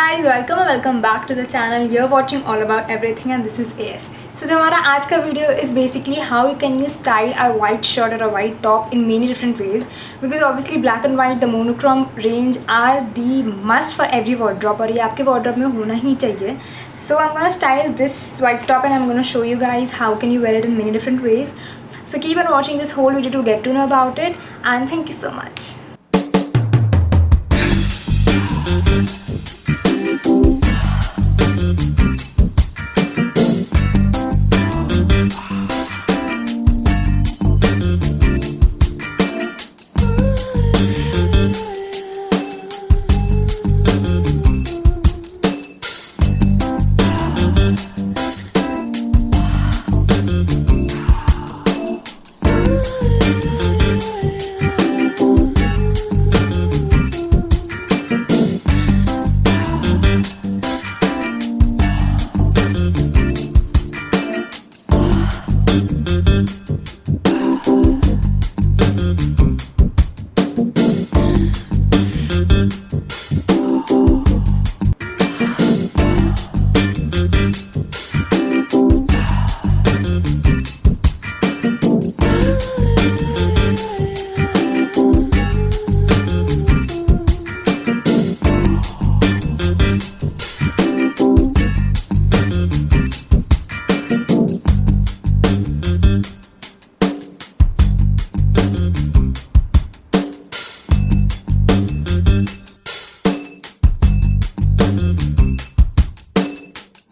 guys, welcome back to the channel. You're watching all about everything and this is AS. So जो हमारा आज का video is basically how you can use style a white shirt or a white top in many different ways, because obviously black and white, the monochrome range are the must for every wardrobe और ये आपके wardrobe में होना ही चाहिए. So I'm gonna style this white top and I'm gonna show you guys how can you wear it in many different ways. So keep on watching this whole video to get to know about it, and thank you so much.